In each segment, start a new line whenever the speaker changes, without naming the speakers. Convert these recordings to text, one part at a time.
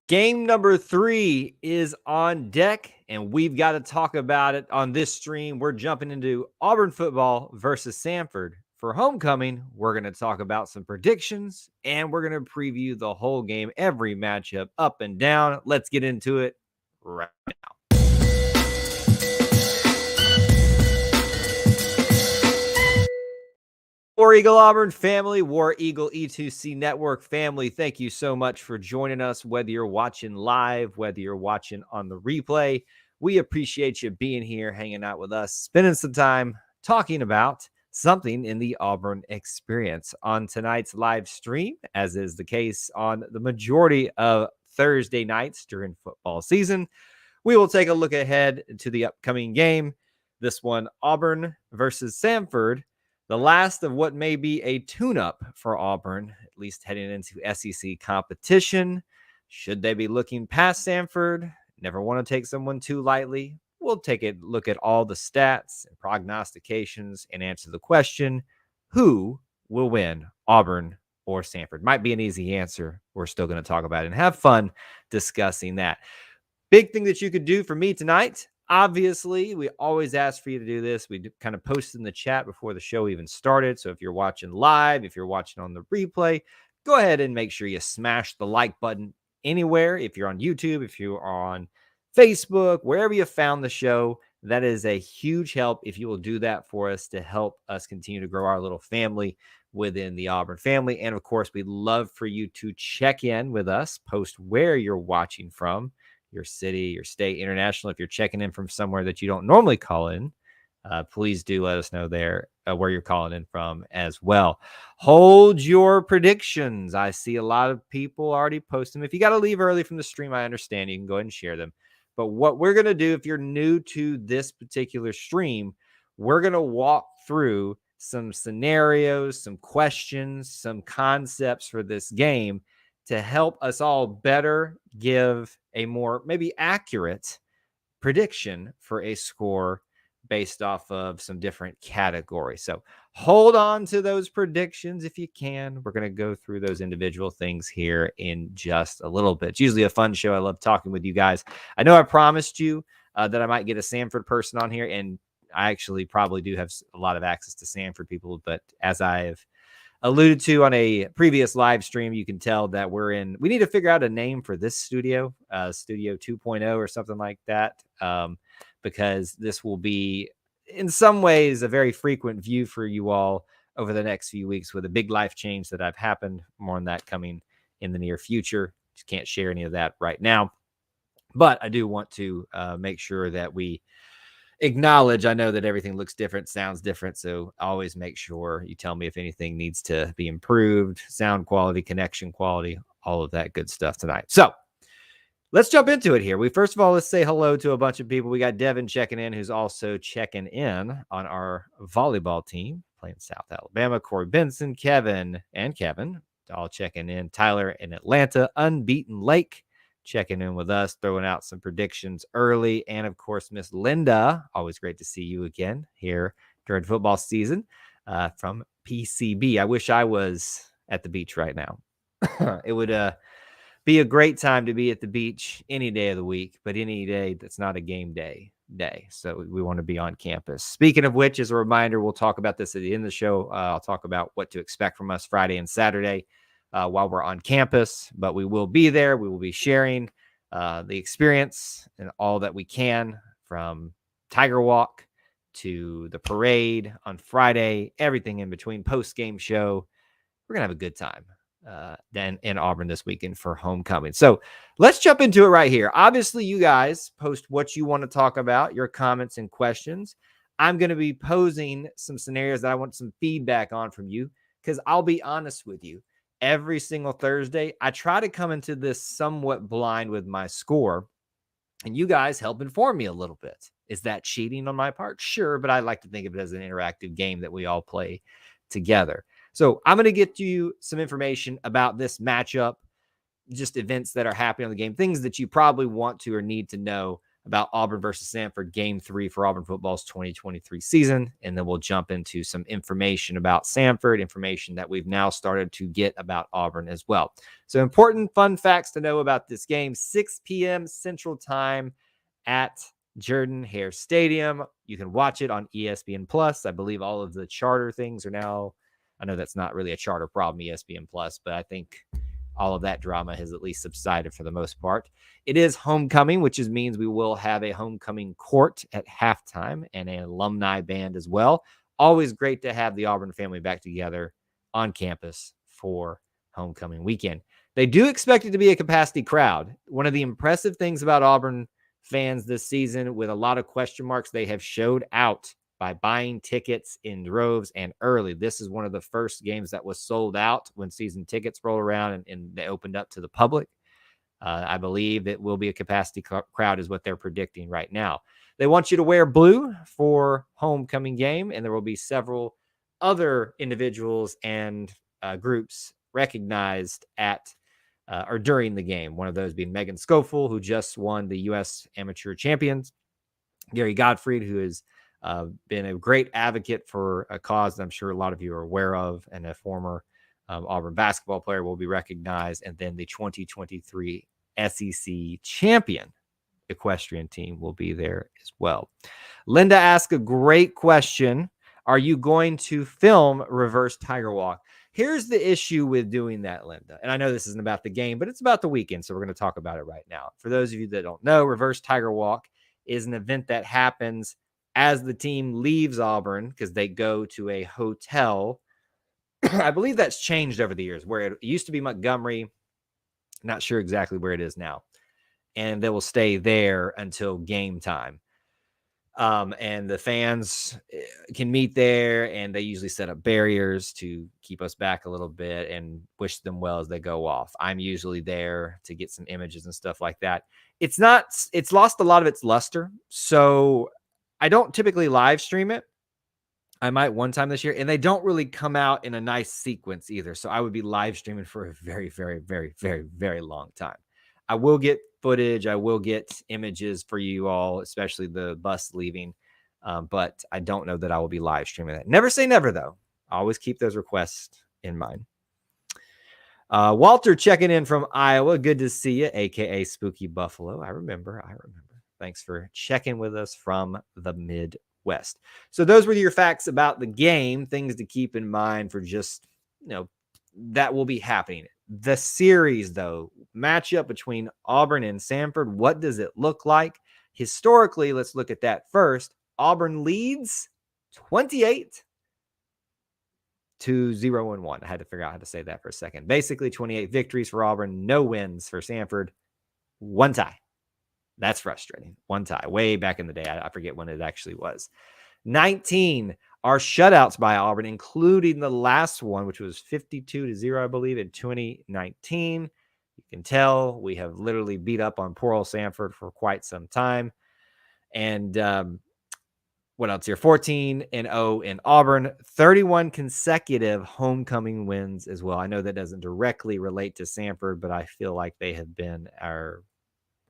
Game number 3 is on deck, and we've got to talk about it on this stream. We're jumping into Auburn football versus Samford. For homecoming, we're going to talk about some predictions, and we're going to preview the whole game, every matchup up and down. Let's get into it right now. War Eagle Auburn family, War Eagle E2C Network family, thank you so much for joining us, whether you're watching live, whether you're watching on the replay. We appreciate you being here, hanging out with us, spending some time talking about something in the Auburn experience on tonight's live stream, as is the case on the majority of Thursday nights during football season. We will take a look ahead to the upcoming game. This one, Auburn versus Samford. The last of what may be a tune-up for Auburn, at least heading into SEC competition. Should they be looking past Samford? Never want to take someone too lightly. We'll take a look at all the stats and prognostications and answer the question, who will win, Auburn or Samford? Might be an easy answer. We're still going to talk about it and have fun discussing that. Big thing that you could do for me tonight, obviously, we always ask for you to do this. We kind of posted in the chat before the show even started. So if you're watching live, if you're watching on the replay, go ahead and make sure you smash the like button anywhere. If you're on YouTube, if you are on Facebook, wherever you found the show, that is a huge help if you will do that for us to help us continue to grow our little family within the Auburn family. And of course, we'd love for you to check in with us, post where you're watching from, your city, your state, international. If you're checking in from somewhere that you don't normally call in, please do let us know there where you're calling in from as well. Hold your predictions. I see a lot of people already post them. If you got to leave early from the stream, I understand. You can go ahead and share them. But what we're going to do, if you're new to this particular stream, we're going to walk through some scenarios, some questions, some concepts for this game to help us all better give a more maybe accurate prediction for a score based off of some different categories. So hold on to those predictions if you can. We're going to go through those individual things here in just a little bit. It's usually a fun show. I love talking with you guys. I know I promised you that I might get a Samford person on here, and I actually probably do have a lot of access to Samford people, but as I've alluded to on a previous live stream, you can tell that we need to figure out a name for this studio, Studio 2.0 or something like that, because this will be in some ways a very frequent view for you all over the next few weeks with a big life change that I've happened. More on that coming in the near future. Just can't share any of that right now, but I do want to make sure that we acknowledge, I know that everything looks different, sounds different, so always make sure you tell me if anything needs to be improved, sound quality, connection quality, all of that good stuff tonight. So let's jump into it here. First of all, let's say hello to a bunch of people. We got Devin checking in, who's also checking in on our volleyball team playing South Alabama. Corey Benson, Kevin, all checking in. Tyler in Atlanta, Unbeaten Lake, checking in with us, throwing out some predictions early. And of course, Miss Linda, always great to see you again here during football season from PCB. I wish I was at the beach right now. It would be a great time to be at the beach any day of the week, but any day that's not a game day. So we want to be on campus. Speaking of which, as a reminder, we'll talk about this at the end of the show. I'll talk about what to expect from us Friday and Saturday while we're on campus, but we will be there. We will be sharing the experience and all that we can, from Tiger Walk to the parade on Friday, everything in between, post-game show. We're going to have a good time then in Auburn this weekend for homecoming. So let's jump into it right here. Obviously, you guys post what you want to talk about, your comments and questions. I'm going to be posing some scenarios that I want some feedback on from you, because I'll be honest with you. Every single Thursday, I try to come into this somewhat blind with my score, and you guys help inform me a little bit. Is that cheating on my part? Sure, but I like to think of it as an interactive game that we all play together. So I'm going to get you some information about this matchup, just events that are happening on the game, things that you probably want to or need to know about Auburn versus Samford, game 3 for Auburn football's 2023 season. And then we'll jump into some information about Samford, information that we've now started to get about Auburn as well. So important fun facts to know about this game: 6 p.m. Central Time at Jordan-Hare Stadium. You can watch it on ESPN Plus. I believe all of the charter things are now, I know that's not really a charter problem, ESPN Plus, but I think all of that drama has at least subsided for the most part. It is homecoming, which means we will have a homecoming court at halftime and an alumni band as well. Always great to have the Auburn family back together on campus for homecoming weekend. They do expect it to be a capacity crowd. One of the impressive things about Auburn fans this season, with a lot of question marks, they have showed out by buying tickets in droves and early. This is one of the first games that was sold out when season tickets rolled around and they opened up to the public. I believe it will be a capacity crowd is what they're predicting right now. They want you to wear blue for homecoming game, and there will be several other individuals and groups recognized at or during the game. One of those being Megan Schofield, who just won the U.S. Amateur Champions. Gary Gottfried, who has been a great advocate for a cause that I'm sure a lot of you are aware of, and a former Auburn basketball player, will be recognized. And then the 2023 SEC champion equestrian team will be there as well. Linda asked a great question. Are you going to film reverse tiger walk? Here's the issue with doing that, Linda. And I know this isn't about the game, but it's about the weekend, so we're going to talk about it right now. For those of you that don't know, reverse tiger walk is an event that happens as the team leaves Auburn because they go to a hotel. I believe that's changed over the years, where it used to be Montgomery. Not sure exactly where it is now. And they will stay there until game time. And the fans can meet there, and they usually set up barriers to keep us back a little bit and wish them well as they go off. I'm usually there to get some images and stuff like that. It's lost a lot of its luster. So I don't typically live stream it. I might one time this year, and they don't really come out in a nice sequence either. So I would be live streaming for a very, very, very, very, very long time. I will get footage. I will get images for you all, especially the bus leaving. But I don't know that I will be live streaming that. Never say never, though. I always keep those requests in mind. Walter checking in from Iowa. Good to see you, a.k.a. Spooky Buffalo. I remember. Thanks for checking with us from the Midwest. So those were your facts about the game, things to keep in mind for just, that will be happening. The series, though, matchup between Auburn and Samford, what does it look like? Historically, let's look at that first. Auburn leads 28-0-1. I had to figure out how to say that for a second. Basically, 28 victories for Auburn, no wins for Samford, one tie. That's frustrating. One tie, way back in the day. I forget when it actually was. 19 are shutouts by Auburn, including the last one, which was 52-0, I believe, in 2019. You can tell we have literally beat up on poor old Samford for quite some time. And what else here? 14-0 in Auburn, 31 consecutive homecoming wins as well. I know that doesn't directly relate to Samford, but I feel like they have been our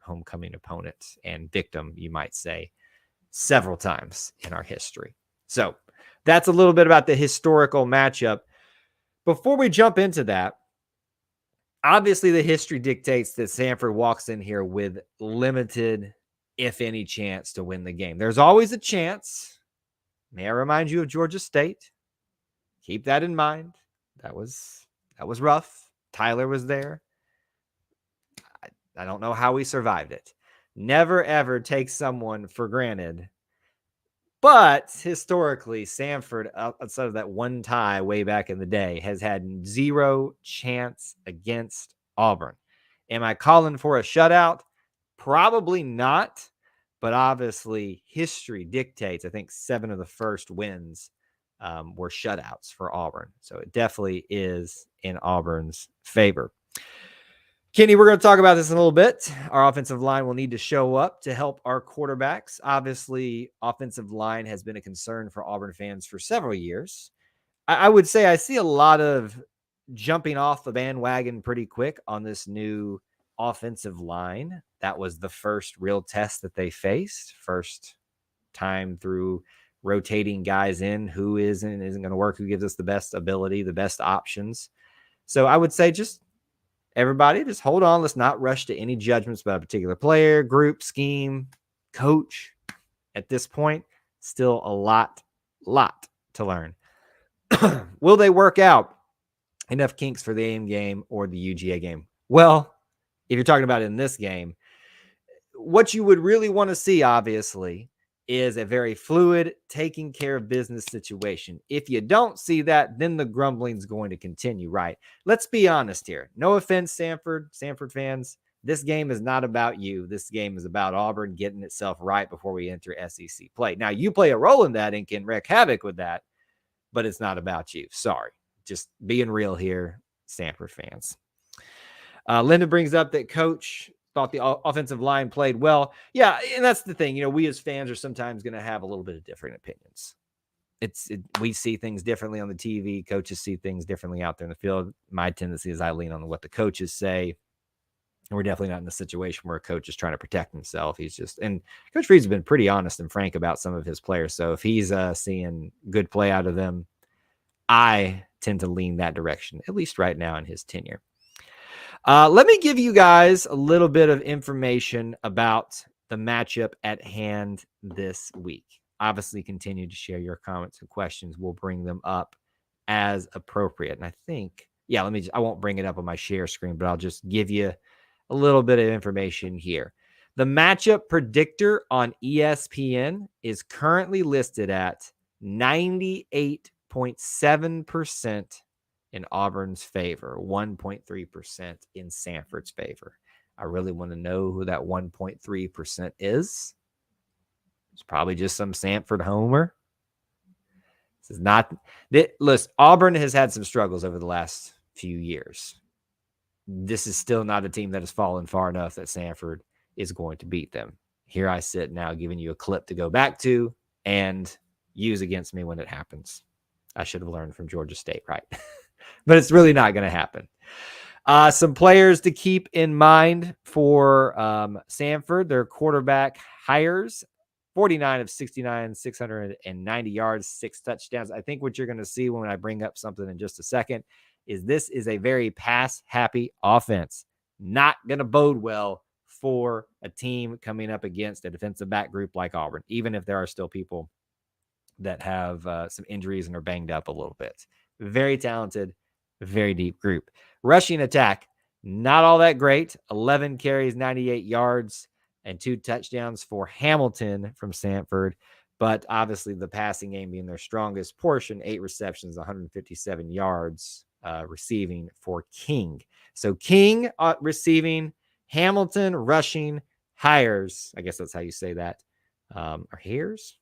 homecoming opponent and victim, you might say, several times in our history. So that's a little bit about the historical matchup. Before we jump into that, obviously the history dictates that Samford walks in here with limited, if any, chance to win the game. There's always a chance. May I remind you of Georgia State? Keep that in mind. That was rough. Tyler was there. I don't know how we survived it. Never, ever take someone for granted. But historically, Samford, outside of that one tie way back in the day, has had zero chance against Auburn. Am I calling for a shutout? Probably not. But obviously, history dictates, I think 7 of the first wins were shutouts for Auburn. So it definitely is in Auburn's favor. Kenny, we're going to talk about this in a little bit. Our offensive line will need to show up to help our quarterbacks. Obviously, offensive line has been a concern for Auburn fans for several years. I would say I see a lot of jumping off the bandwagon pretty quick on this new offensive line. That was the first real test that they faced. First time through rotating guys in who isn't going to work, who gives us the best ability, the best options. So I would say just everybody just hold on. Let's not rush to any judgments about a particular player, group, scheme, coach. At this point, still a lot to learn. Will they work out enough kinks for the AIM game or the UGA game? Well, if you're talking about in this game, what you would really want to see, obviously, is a very fluid, taking care of business situation. If you don't see that, then the grumbling is going to continue, right? Let's be honest here. No offense, Samford fans. This game is not about you. This game is about Auburn getting itself right before we enter SEC play. Now, you play a role in that and can wreak havoc with that, but it's not about you. Sorry. Just being real here, Samford fans. Linda brings up that coach thought the offensive line played well. Yeah, and that's the thing. We as fans are sometimes going to have a little bit of different opinions. We see things differently on the TV. Coaches see things differently out there in the field. My tendency is I lean on what the coaches say. And we're definitely not in a situation where a coach is trying to protect himself. And Coach Reed's been pretty honest and frank about some of his players. So if he's seeing good play out of them, I tend to lean that direction, at least right now in his tenure. Let me give you guys a little bit of information about the matchup at hand this week. Obviously, continue to share your comments and questions. We'll bring them up as appropriate. And I think, I won't bring it up on my share screen, but I'll just give you a little bit of information here. The matchup predictor on ESPN is currently listed at 98.7% in Auburn's favor, 1.3% in Samford's favor. I really want to know who that 1.3% is. It's probably just some Samford homer. This is not. Listen, Auburn has had some struggles over the last few years. This is still not a team that has fallen far enough that Samford is going to beat them. Here I sit now giving you a clip to go back to and use against me when it happens. I should have learned from Georgia State, right? But it's really not going to happen. Some players to keep in mind for Samford. Their quarterback hires 49 of 69, 690 yards, 6 touchdowns. I think what you're going to see when I bring up something in just a second is this is a very pass-happy offense. Not going to bode well for a team coming up against a defensive back group like Auburn, even if there are still people that have some injuries and are banged up a little bit. Very talented, very deep group. Rushing attack, not all that great. 11 carries, 98 yards, and 2 touchdowns for Hamilton from Samford. But obviously the passing game being their strongest portion, 8 receptions, 157 yards receiving for King. So King receiving, Hamilton rushing, hires, I guess that's how you say that, or hires,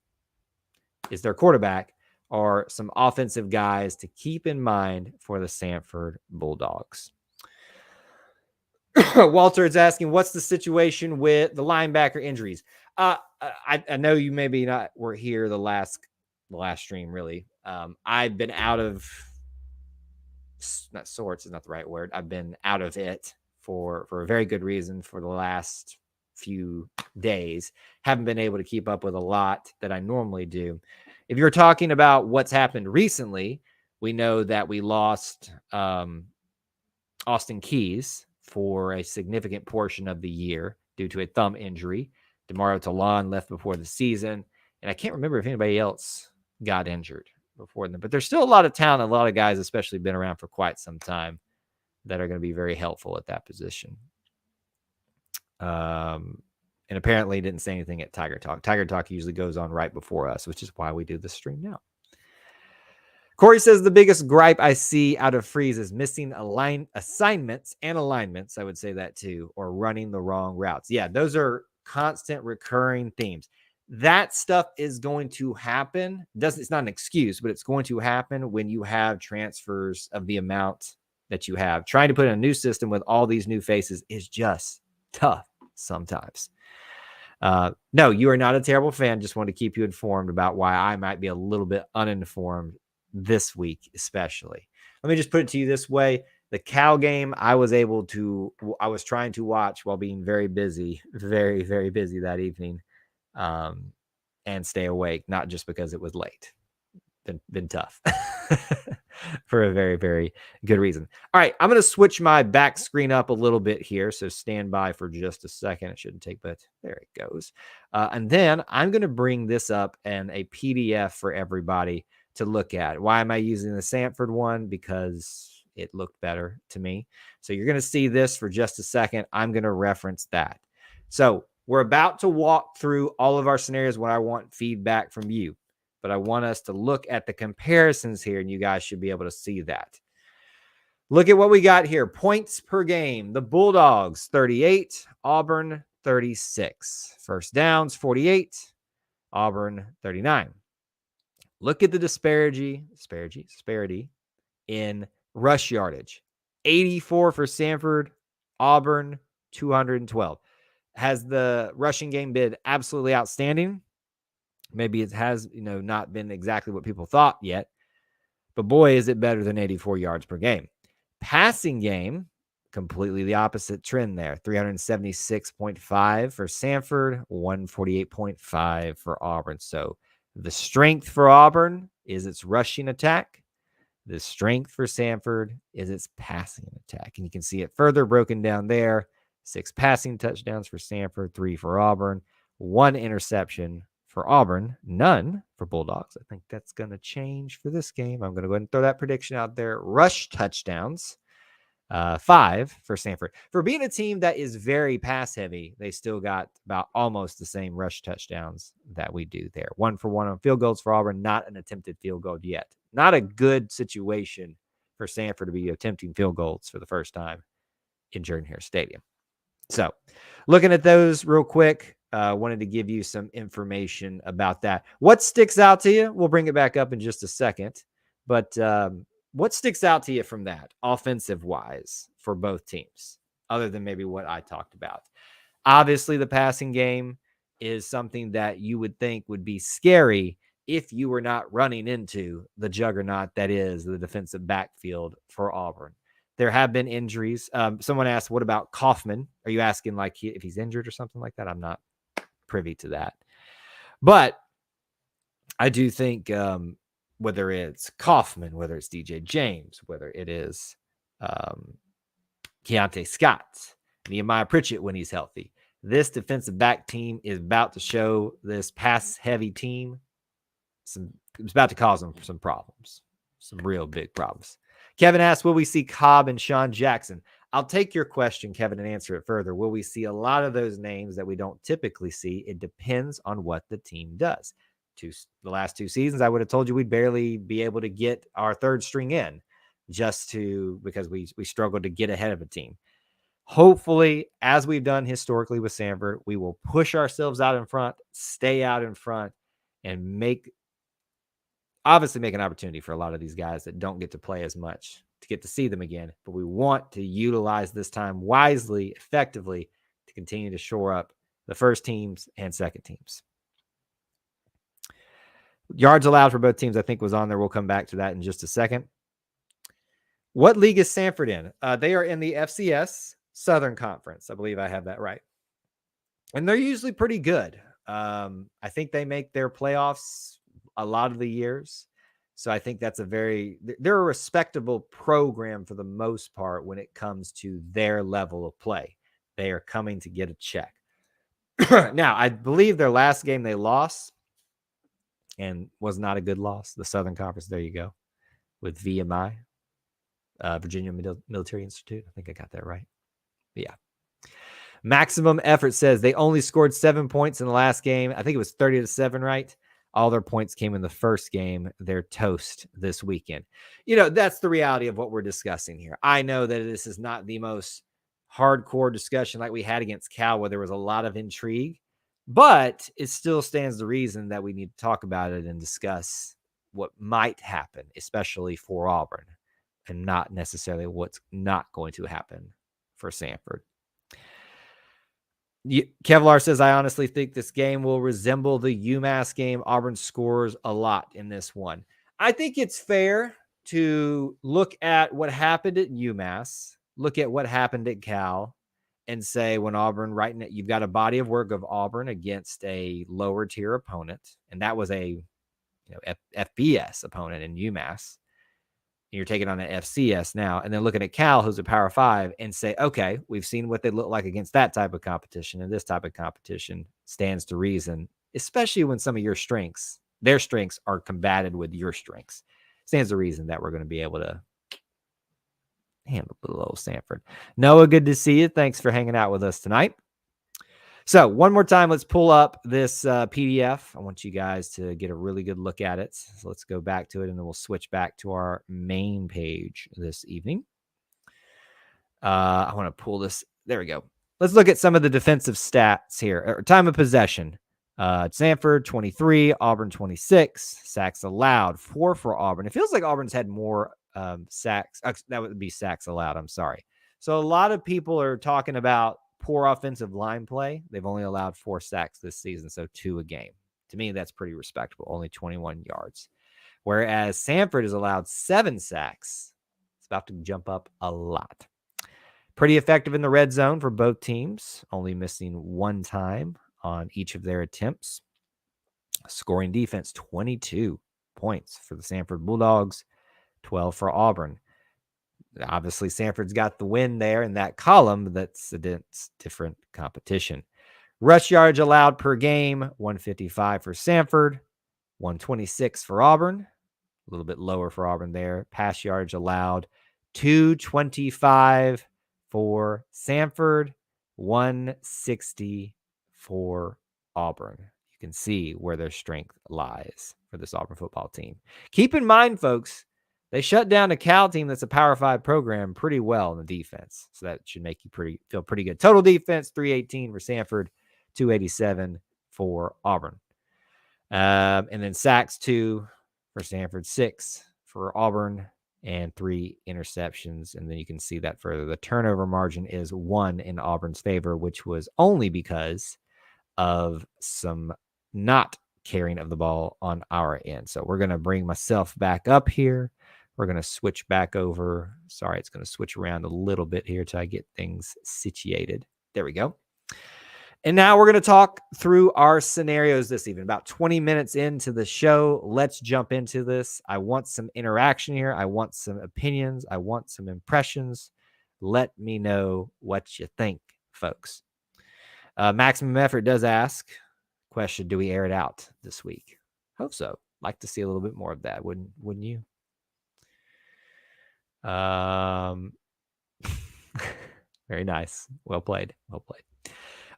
is their quarterback, are some offensive guys to keep in mind for the Samford Bulldogs. Walter is asking, what's the situation with the linebacker injuries? I know you maybe were here the last stream, really. I've been out of, not sorts is not the right word. I've been out of it for a very good reason for the last few days. Haven't been able to keep up with a lot that I normally do. If you're talking about what's happened recently, we know that we lost Austin Keys for a significant portion of the year due to a thumb injury. DeMario Talon left before the season. And I can't remember if anybody else got injured before them. But there's still a lot of talent, a lot of guys, especially been around for quite some time, that are going to be very helpful at that position. And apparently didn't say anything at Tiger Talk. Tiger Talk usually goes on right before us, which is why we do this stream now. Corey says the biggest gripe I see out of Freeze is missing assignments and alignments. I would say that too, or running the wrong routes. Yeah, those are constant recurring themes. That stuff is going to happen. It's not an excuse, but it's going to happen when you have transfers of the amount that you have. Trying to put in a new system with all these new faces is just tough sometimes. No, you are not a terrible fan. Just want to keep you informed about why I might be a little bit uninformed this week, especially. Let me just put it to you this way. The Cal game, I was trying to watch while being very busy, very, very busy that evening, and stay awake, not just because it was late. Been tough for a very, very good reason. All right, I'm going to switch my back screen up a little bit here, so stand by for just a second. It shouldn't take, but there it goes. And then I'm going to bring this up in a PDF for everybody to look at. Why am I using the Samford one? Because it looked better to me. So you're going to see this for just a second. I'm going to reference that. So we're about to walk through all of our scenarios when I want feedback from you. But I want us to look at the comparisons here, and you guys should be able to see that. Look at what we got here. Points per game. The Bulldogs, 38. Auburn, 36. First downs, 48. Auburn, 39. Look at the disparity in rush yardage. 84 for Samford. Auburn, 212. Has the rushing game been absolutely outstanding? Maybe it has, not been exactly what people thought yet, but boy, is it better than 84 yards per game. Passing game, completely the opposite trend there. 376.5 for Samford, 148.5 for Auburn. So the strength for Auburn is its rushing attack. The strength for Samford is its passing attack. And you can see it further broken down there. 6 passing touchdowns for Samford, 3 for Auburn, 1 interception for Auburn, none for Bulldogs. I think that's going to change for this game. I'm going to go ahead and throw that prediction out there. Rush touchdowns, 5 for Samford. For being a team that is very pass heavy, they still got about almost the same rush touchdowns that we do there. 1 for 1 on field goals for Auburn, not an attempted field goal yet. Not a good situation for Samford to be attempting field goals for the first time in Jordan-Hare Stadium. So looking at those real quick, wanted to give you some information about that. What sticks out to you? We'll bring it back up in just a second. But what sticks out to you from that, offensive-wise, for both teams, other than maybe what I talked about? Obviously, the passing game is something that you would think would be scary if you were not running into the juggernaut that is the defensive backfield for Auburn. There have been injuries. Someone asked, what about Kaufman? Are you asking if he's injured or something like that? I'm not privy to that. But I do think whether it's Kaufman, whether it's DJ James, whether it is Keontae Scott, Nehemiah Pritchett when he's healthy, this defensive back team is about to show this pass-heavy team it's about to cause them some problems, some real big problems. Kevin asks, will we see Cobb and Sean Jackson? I'll take your question, Kevin, and answer it further. Will we see a lot of those names that we don't typically see? It depends on what the team does. The last 2 seasons, I would have told you we'd barely be able to get our third string in because we struggled to get ahead of a team. Hopefully, as we've done historically with Samford, we will push ourselves out in front, stay out in front, and obviously make an opportunity for a lot of these guys that don't get to play as much to get to see them again. But we want to utilize this time wisely, effectively, to continue to shore up the first teams and second teams. Yards allowed for both teams, I think, was on there. We'll come back to that in just a second. What league is Samford in? They are in the FCS Southern Conference. I believe I have that right. And they're usually pretty good. I think they make their playoffs a lot of the years. So I think they're a respectable program for the most part when it comes to their level of play. They are coming to get a check. Now, I believe their last game they lost and was not a good loss. The Southern Conference, there you go, with VMI, Virginia Military Institute. I think I got that right. But yeah. Maximum Effort says they only scored 7 points in the last game. I think it was 30-7, right? All their points came in the first game. They're toast this weekend. That's the reality of what we're discussing here. I know that this is not the most hardcore discussion like we had against Cal, where there was a lot of intrigue, but it still stands to reason that we need to talk about it and discuss what might happen, especially for Auburn, and not necessarily what's not going to happen for Samford. Kevlar says, I honestly think this game will resemble the UMass game. Auburn scores a lot in this one. I think it's fair to look at what happened at UMass, look at what happened at Cal, and say when Auburn, right now, you've got a body of work of Auburn against a lower tier opponent, and that was a FBS opponent in UMass. You're taking on an FCS now, and then looking at Cal, who's a Power 5, and say, okay, we've seen what they look like against that type of competition, and this type of competition stands to reason, especially when some of your strengths, their strengths, are combated with your strengths. Stands to reason that we're going to be able to handle little old Samford. Noah, good to see you. Thanks for hanging out with us tonight. So one more time, let's pull up this PDF. I want you guys to get a really good look at it. So let's go back to it, and then we'll switch back to our main page this evening. I want to pull this. There we go. Let's look at some of the defensive stats here. Time of possession. Samford 23, Auburn 26. Sacks allowed 4 for Auburn. It feels like Auburn's had more sacks. That would be sacks allowed. I'm sorry. So a lot of people are talking about poor offensive line play. They've only allowed 4 sacks this season, so 2 a game. To me, that's pretty respectable. Only 21 yards. Whereas Samford has allowed 7 sacks. It's about to jump up a lot. Pretty effective in the red zone for both teams, only missing 1 time on each of their attempts. Scoring defense, 22 points for the Samford Bulldogs, 12 for Auburn. Obviously, Samford's got the win there in that column, but that's against different competition. Rush yards allowed per game, 155 for Samford, 126 for Auburn. A little bit lower for Auburn there. Pass yards allowed, 225 for Samford, 160 for Auburn. You can see where their strength lies for this Auburn football team. Keep in mind, folks, they shut down a Cal team that's a Power 5 program pretty well in the defense. So that should make you feel pretty good. Total defense, 318 for Samford, 287 for Auburn. And then sacks, 2 for Samford, 6 for Auburn, and 3 interceptions. And then you can see that further. The turnover margin is 1 in Auburn's favor, which was only because of some not carrying of the ball on our end. So we're going to bring myself back up here. We're going to switch back over. Sorry, it's going to switch around a little bit here till I get things situated. There we go. And now we're going to talk through our scenarios this evening. About 20 minutes into the show, let's jump into this. I want some interaction here. I want some opinions. I want some impressions. Let me know what you think, folks. Maximum Effort does ask, question, do we air it out this week? Hope so. Like to see a little bit more of that, wouldn't you? Very nice. Well played. Well played.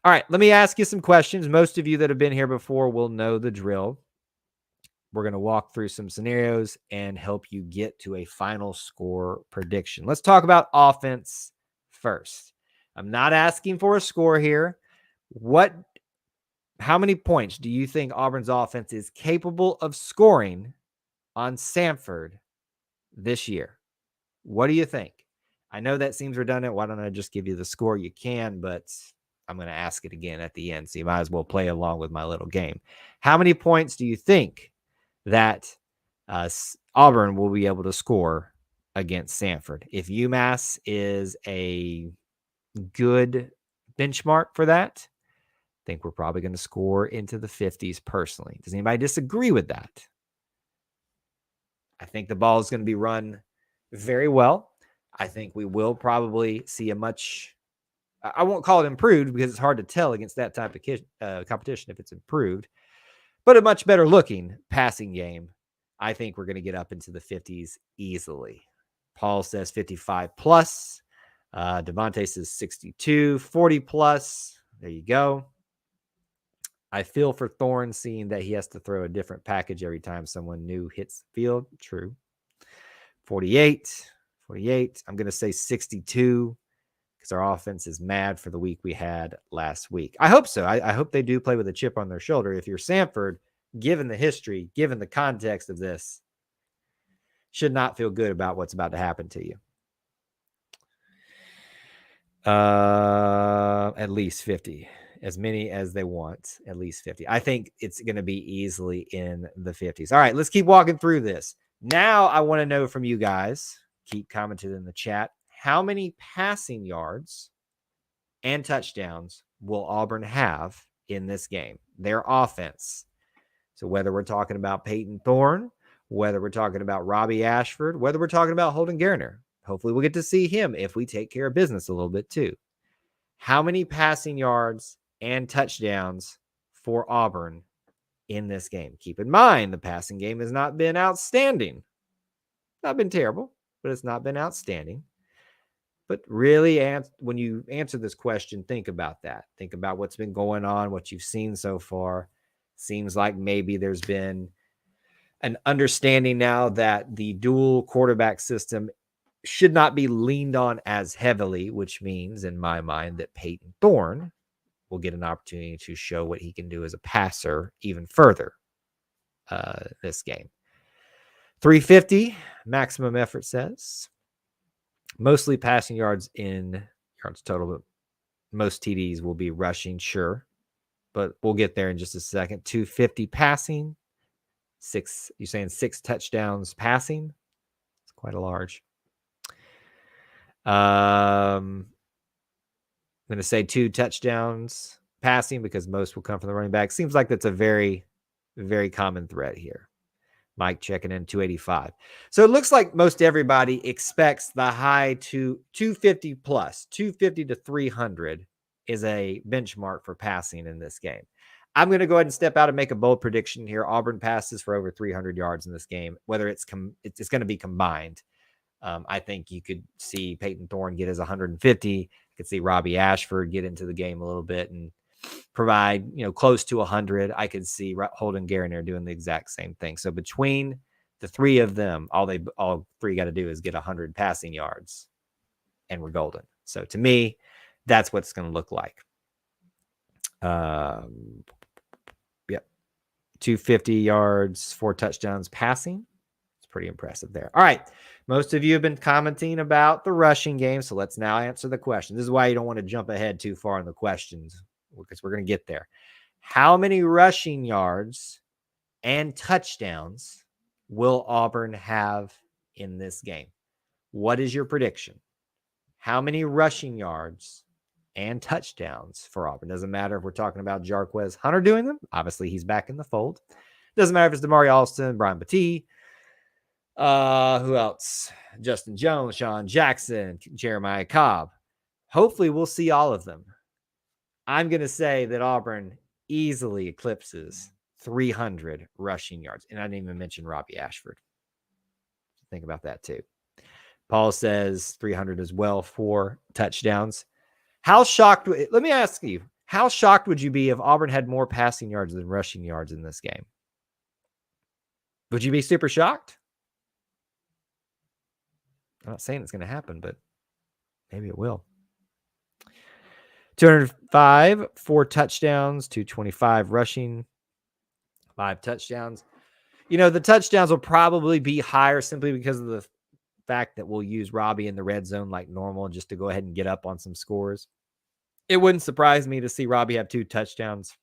All right, let me ask you some questions. Most of you that have been here before will know the drill. We're going to walk through some scenarios and help you get to a final score prediction. Let's talk about offense first. I'm not asking for a score here. How many points do you think Auburn's offense is capable of scoring on Samford this year? What do you think? I know that seems redundant. Why don't I just give you the score? You can, but I'm going to ask it again at the end, so you might as well play along with my little game. How many points do you think that Auburn will be able to score against Samford? If UMass is a good benchmark for that, I think we're probably going to score into the 50s personally. Does anybody disagree with that? I think the ball is going to be run very well. I think we will probably see a much, I won't call it improved because it's hard to tell against that type of competition if it's improved, but a much better looking passing game. I think we're going to get up into the 50s easily. Paul says 55 plus. Devontae says 62, 40 plus. There you go. I feel for Thorne seeing that he has to throw a different package every time someone new hits the field. True. 48. I'm going to say 62 because our offense is mad for the week we had last week. I hope so. I hope they do play with a chip on their shoulder. If you're Samford, given the history, given the context of this, should not feel good about what's about to happen to you. At least 50. As many as they want, at least 50. I think it's going to be easily in the 50s. All right, let's keep walking through this. Now I want to know from you guys, keep commenting in the chat, how many passing yards and touchdowns will Auburn have in this game? Their offense. So whether we're talking about Peyton Thorne, whether we're talking about Robbie Ashford, whether we're talking about Holden Garner, hopefully we'll get to see him if we take care of business a little bit too. How many passing yards and touchdowns for Auburn in this game? Keep in mind, the passing game has not been outstanding. Not been terrible, but it's not been outstanding. But really, when you answer this question, think about that. Think about what's been going on, what you've seen so far. Seems like maybe there's been an understanding now that the dual quarterback system should not be leaned on as heavily, which means, in my mind, that Peyton Thorne will get an opportunity to show what he can do as a passer even further this game. 350 maximum effort says. Mostly passing yards in yards total, but most TDs will be rushing, sure. But we'll get there in just a second. 250 passing. You're saying 6 touchdowns passing? It's quite a large. I'm going to say 2 touchdowns passing because most will come from the running back. Seems like that's a very, very common thread here. Mike checking in 285. So it looks like most everybody expects the high to 250 plus, 250 to 300 is a benchmark for passing in this game. I'm going to go ahead and step out and make a bold prediction here. Auburn passes for over 300 yards in this game, whether it's going to be combined. I think you could see Peyton Thorne get his 150. You could see Robbie Ashford get into the game a little bit and provide, close to 100. I could see Holden Garner doing the exact same thing. So between the three of them, all three got to do is get 100 passing yards, and we're golden. So to me, that's what it's going to look like. Yep, 250 yards, 4 touchdowns passing. It's pretty impressive there. All right. Most of you have been commenting about the rushing game, so let's now answer the question. This is why you don't want to jump ahead too far in the questions, because we're going to get there. How many rushing yards and touchdowns will Auburn have in this game? What is your prediction? How many rushing yards and touchdowns for Auburn? Doesn't matter if we're talking about Jarquez Hunter doing them. Obviously, he's back in the fold. Doesn't matter if it's Damari Alston, Brian Battie. Who else? Justin Jones, Sean Jackson, Jeremiah Cobb. Hopefully, we'll see all of them. I'm going to say that Auburn easily eclipses 300 rushing yards. And I didn't even mention Robbie Ashford. Think about that too. Paul says 300 as well for touchdowns. Let me ask you, how shocked would you be if Auburn had more passing yards than rushing yards in this game? Would you be super shocked? I'm not saying it's going to happen, but maybe it will. 205, 4 touchdowns, 225 rushing, 5 touchdowns. The touchdowns will probably be higher simply because of the fact that we'll use Robbie in the red zone like normal just to go ahead and get up on some scores. It wouldn't surprise me to see Robbie have 2 touchdowns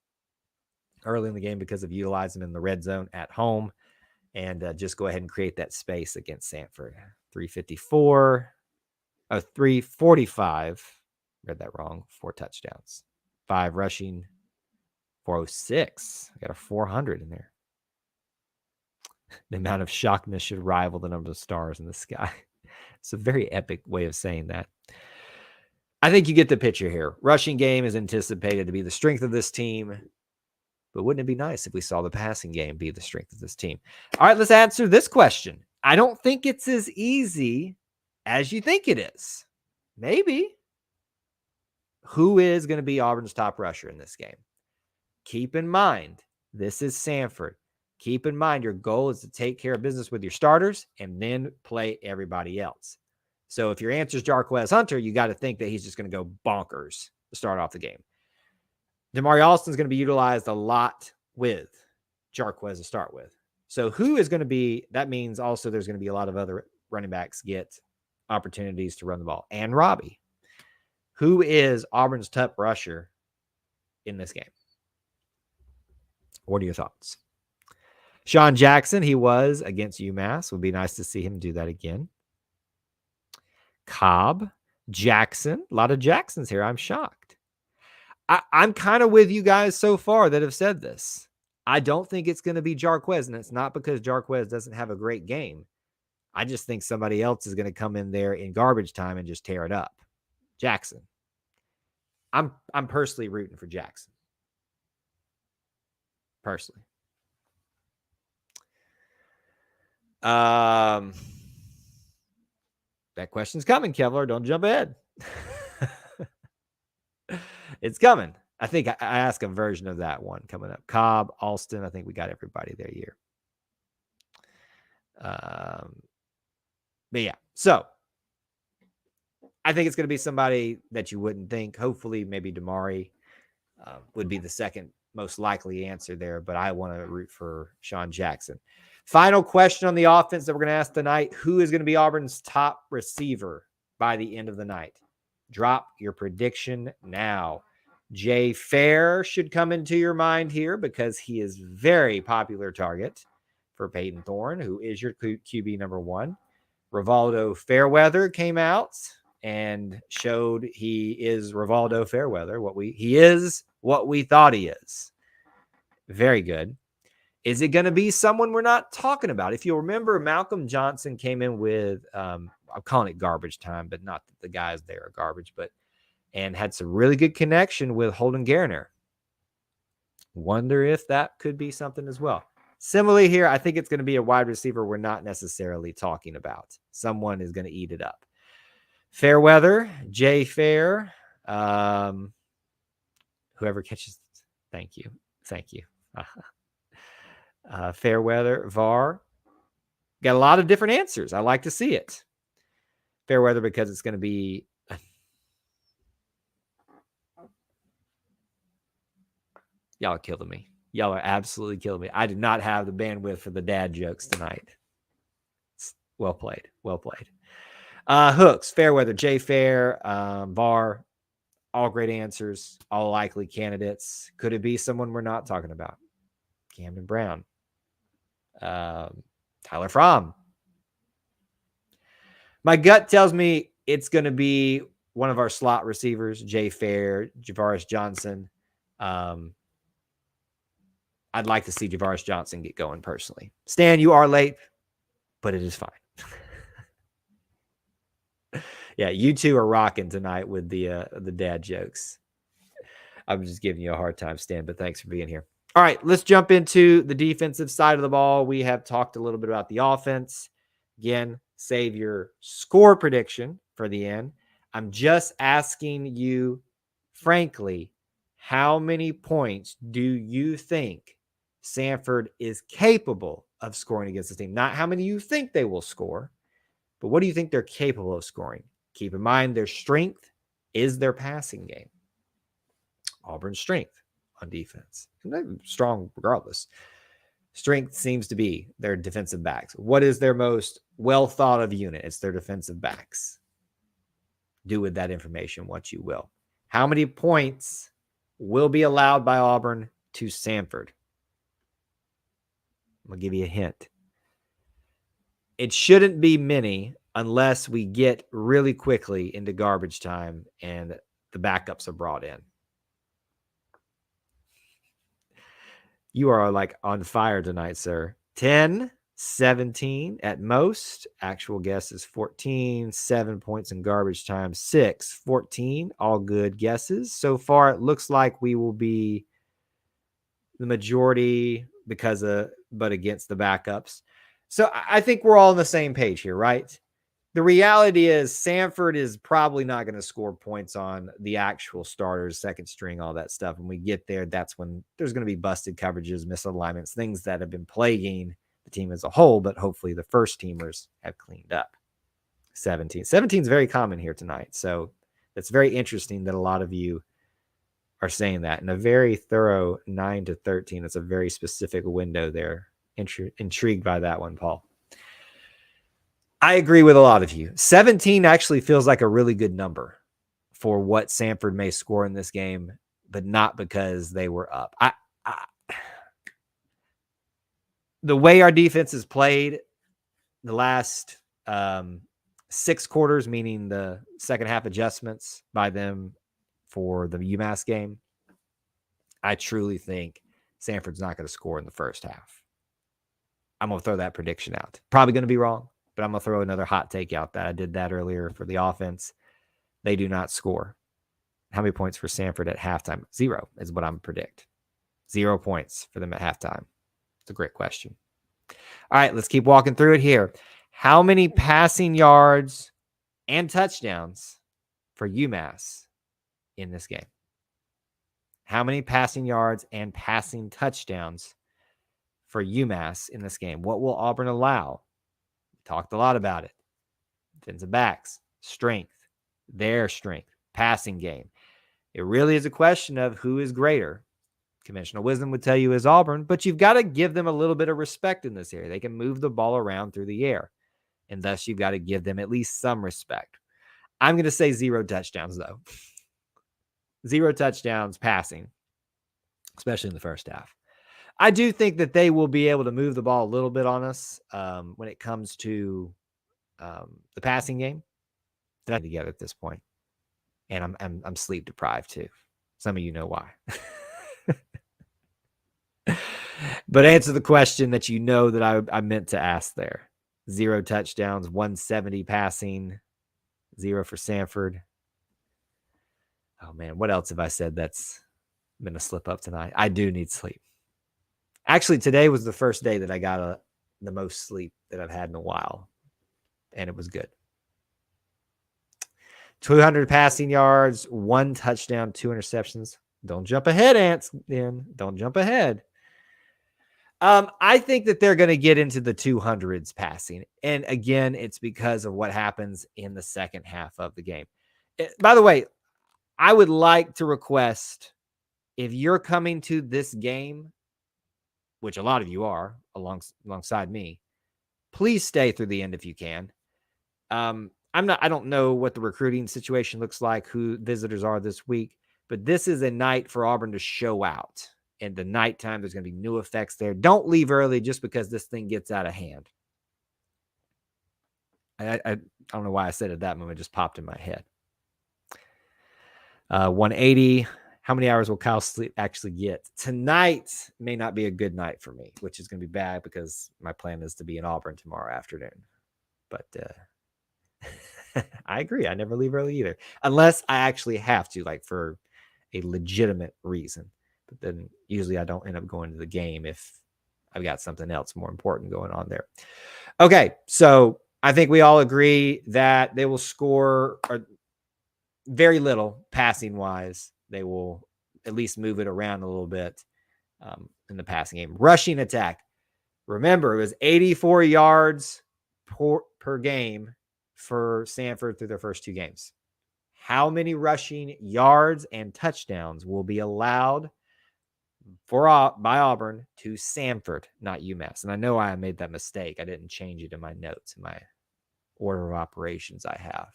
early in the game because of utilizing him in the red zone at home and just go ahead and create that space against Samford. 345. Read that wrong. 4 touchdowns, 5 rushing, 406. I got a 400 in there. The amount of shockness should rival the number of stars in the sky. It's a very epic way of saying that. I think you get the picture here. Rushing game is anticipated to be the strength of this team, but wouldn't it be nice if we saw the passing game be the strength of this team? All right, let's answer this question. I don't think it's as easy as you think it is. Maybe. Who is going to be Auburn's top rusher in this game? Keep in mind, this is Samford. Keep in mind, your goal is to take care of business with your starters and then play everybody else. So if your answer is Jarquez Hunter, you got to think that he's just going to go bonkers to start off the game. Damari Alston is going to be utilized a lot with Jarquez to start with. So who is going to be, that means also there's going to be a lot of other running backs get opportunities to run the ball. And Robbie. Who is Auburn's top rusher in this game? What are your thoughts? Sean Jackson, he was against UMass. Would be nice to see him do that again. Cobb, Jackson, a lot of Jacksons here. I'm shocked. I'm kind of with you guys so far that have said this. I don't think it's going to be Jarquez, and it's not because Jarquez doesn't have a great game. I just think somebody else is going to come in there in garbage time and just tear it up. Jackson. I'm personally rooting for Jackson. Personally. That question's coming, Kevlar. Don't jump ahead. It's coming. I think I asked a version of that one coming up. Cobb, Alston. I think we got everybody there here. But yeah, so I think it's going to be somebody that you wouldn't think. Hopefully, maybe Damari would be the second most likely answer there, but I want to root for Sean Jackson. Final question on the offense that we're going to ask tonight. Who is going to be Auburn's top receiver by the end of the night? Drop your prediction now. Jay Fair should come into your mind here because he is very popular target for Peyton Thorne, who is your QB number 1. Rivaldo Fairweather came out and showed he is Rivaldo Fairweather. He is what we thought he is. Very good. Is it going to be someone we're not talking about? If you remember, Malcolm Johnson came in with, I'm calling it garbage time, but not that the guys there are garbage, and had some really good connection with Holden Garner. Wonder if that could be something as well. Similarly here, I think it's going to be a wide receiver we're not necessarily talking about. Someone is going to eat it up. Fairweather, Jay Fair, whoever catches. Thank you. Fairweather, VAR. Got a lot of different answers. I like to see it. Fairweather because it's going to be. Y'all are killing me. Y'all are absolutely killing me. I did not have the bandwidth for the dad jokes tonight. Well played. Hooks, Fairweather, Jay Fair, VAR. All great answers. All likely candidates. Could it be someone we're not talking about? Camden Brown. Tyler Fromm. My gut tells me it's going to be one of our slot receivers, Jay Fair, Javaris Johnson. I'd like to see Javaris Johnson get going personally. Stan, you are late, but it is fine. Yeah, you two are rocking tonight with the dad jokes. I'm just giving you a hard time, Stan, but thanks for being here. All right, let's jump into the defensive side of the ball. We have talked a little bit about the offense. Again, save your score prediction for the end. I'm just asking you, frankly, how many points do you think Samford is capable of scoring against this team? Not how many you think they will score, but what do you think they're capable of scoring? Keep in mind their strength is their passing game. Auburn's strength on defense. And they're strong regardless. Strength seems to be their defensive backs. What is their most well thought of unit? It's their defensive backs. Do with that information what you will. How many points will be allowed by Auburn to Samford? I'm going to give you a hint. It shouldn't be many unless we get really quickly into garbage time and the backups are brought in. You are like on fire tonight, sir. 10, 17 at most. Actual guess is 14, 7 points in garbage time, 6, 14. All good guesses. So far, it looks like we will be the majority but against the backups. So I think we're all on the same page here, right? The reality is Samford is probably not going to score points on the actual starters, second string, all that stuff. When we get there, that's when there's going to be busted coverages, misalignments, things that have been plaguing the team as a whole, but hopefully the first teamers have cleaned up. 17 is very common here tonight. So it's very interesting that a lot of you are saying that. And a very thorough 9 to 13. It's a very specific window there. Intrigued by that one, Paul. I agree with a lot of you. 17 actually feels like a really good number for what Samford may score in this game, but not because they were up. the way our defense has played the last 6 quarters, meaning the second half adjustments by them for the UMass game, I truly think Samford's not going to score in the first half. I'm going to throw that prediction out. Probably going to be wrong, but I'm going to throw another hot take out that I did that earlier for the offense. They do not score. How many points for Samford at halftime? 0 is what I'm predict. 0 points for them at halftime. It's a great question. All right, let's keep walking through it here. How many passing yards and touchdowns for UMass in this game? How many passing yards and passing touchdowns for UMass in this game? What will Auburn allow? We talked a lot about it. Defensive backs, strength, their strength, passing game. It really is a question of who is greater. Conventional wisdom would tell you is Auburn, but you've got to give them a little bit of respect in this area. They can move the ball around through the air, and thus you've got to give them at least some respect. I'm going to say 0 touchdowns, though. 0 touchdowns passing, especially in the first half. I do think that they will be able to move the ball a little bit on us when it comes to the passing game. They're together at this point, and I'm sleep deprived too. Some of you know why. But answer the question that you know that I meant to ask there. 0 touchdowns, 170 passing, 0 for Samford. Oh, man, what else have I said that's been a slip up tonight? I do need sleep. Actually, today was the first day that I got the most sleep that I've had in a while, and it was good. 200 passing yards, 1 touchdown, 2 interceptions. Don't jump ahead, Ants. Then don't jump ahead. I think that they're going to get into the 200s passing. And again, it's because of what happens in the second half of the game. By the way, I would like to request, if you're coming to this game, which a lot of you are alongside me, please stay through the end if you can. I don't know what the recruiting situation looks like, who visitors are this week, but this is a night for Auburn to show out. And the nighttime, there's going to be new effects there. Don't leave early just because this thing gets out of hand. I don't know why I said it that moment. It just popped in my head. 180. How many hours will Kyle sleep actually get? Tonight may not be a good night for me, which is going to be bad because my plan is to be in Auburn tomorrow afternoon. But I agree. I never leave early either, unless I actually have to, like for a legitimate reason. But then usually I don't end up going to the game if I've got something else more important going on there. Okay, so I think we all agree that they will score very little passing wise. They will at least move it around a little bit in the passing game. Rushing attack. Remember, it was 84 yards per game for Samford through their first 2 games. How many rushing yards and touchdowns will be allowed by Auburn to Samford, not UMass? And I know I made that mistake. I didn't change it in my notes, in my order of operations I have.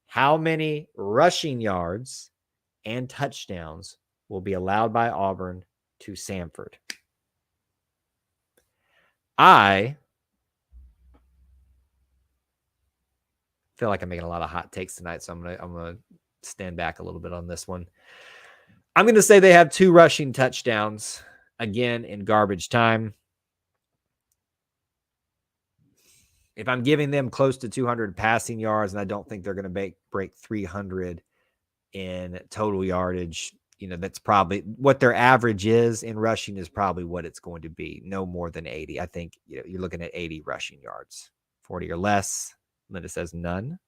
How many rushing yards and touchdowns will be allowed by Auburn to Samford? I feel like I'm making a lot of hot takes tonight, so I'm gonna stand back a little bit on this one. I'm going to say they have 2 rushing touchdowns, again, in garbage time. If I'm giving them close to 200 passing yards, and I don't think they're going to break 300 in total yardage, that's probably what their average is in rushing is probably what it's going to be. No more than 80. I think you're looking at 80 rushing yards, 40 or less. Linda says none.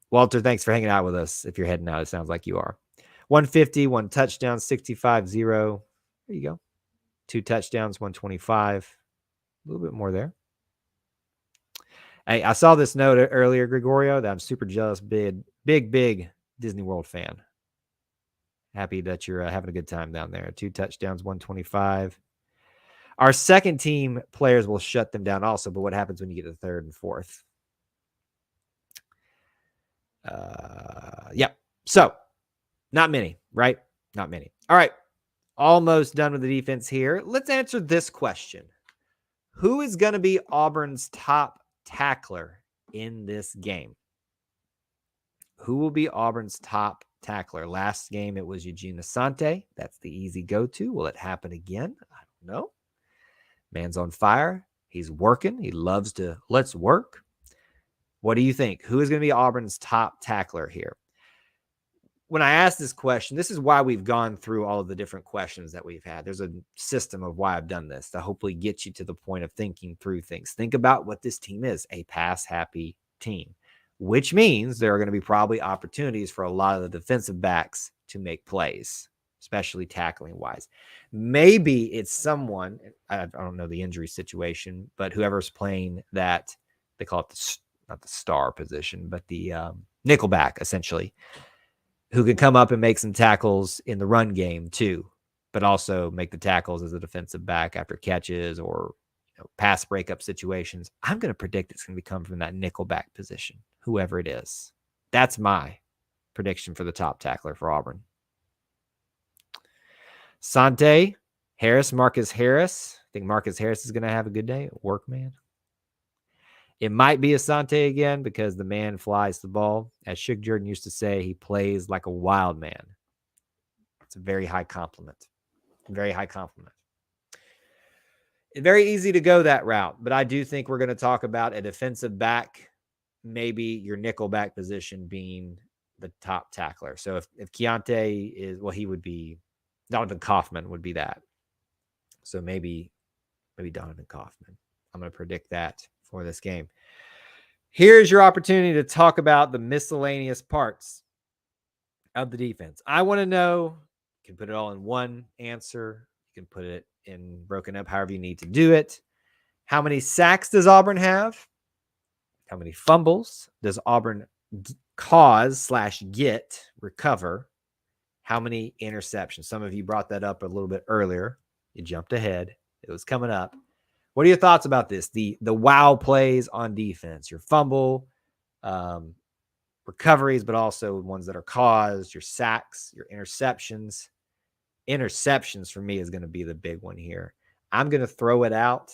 Walter, thanks for hanging out with us. If you're heading out, it sounds like you are. 150, 1 touchdown, 65-0. There you go. 2 touchdowns, 125. A little bit more there. Hey, I saw this note earlier, Gregorio, that I'm super jealous. Big Disney World fan. Happy that you're having a good time down there. 2 touchdowns, 125. Our second team players will shut them down also, but what happens when you get to 3rd and 4th? Yeah. So, not many, right? Not many. All right. almost done with the defense here. Let's answer this question. Who is going to be Auburn's top tackler in this game? Who will be Auburn's top tackler? Last game, it was Eugene Asante. That's the easy go-to. Will it happen again? I don't know. Man's on fire. He's working. He loves to let's work. What do you think? Who is going to be Auburn's top tackler here? When I ask this question, this is why we've gone through all of the different questions that we've had. There's a system of why I've done this to hopefully get you to the point of thinking through things. Think about what this team is, a pass-happy team, which means there are going to be probably opportunities for a lot of the defensive backs to make plays, especially tackling-wise. Maybe it's someone, I don't know the injury situation, but whoever's playing that, they call it not the star position, but the nickelback, essentially, who can come up and make some tackles in the run game too, but also make the tackles as a defensive back after catches or pass breakup situations. I'm going to predict it's going to come from that nickelback position, whoever it is. That's my prediction for the top tackler for Auburn. Sante, Harris, Marcus Harris. I think Marcus Harris is going to have a good day at work, man. It might be Asante again because the man flies the ball. As Shug Jordan used to say, he plays like a wild man. It's a very high compliment. Very high compliment. It's very easy to go that route, but I do think we're going to talk about a defensive back, maybe your nickel back position being the top tackler. So if Keontae is, well, he would be, Donovan Kaufman would be that. So maybe Donovan Kaufman. I'm going to predict that for this game. Here's your opportunity to talk about the miscellaneous parts of the defense. I want to know, you can put it all in one answer. You can put it in broken up however you need to do it. How many sacks does Auburn have? How many fumbles does Auburn recover? How many interceptions? Some of you brought that up a little bit earlier. You jumped ahead. It was coming up. What are your thoughts about this? The wow plays on defense, your fumble, recoveries, but also ones that are caused, your sacks, your interceptions. Interceptions for me is going to be the big one here. I'm going to throw it out.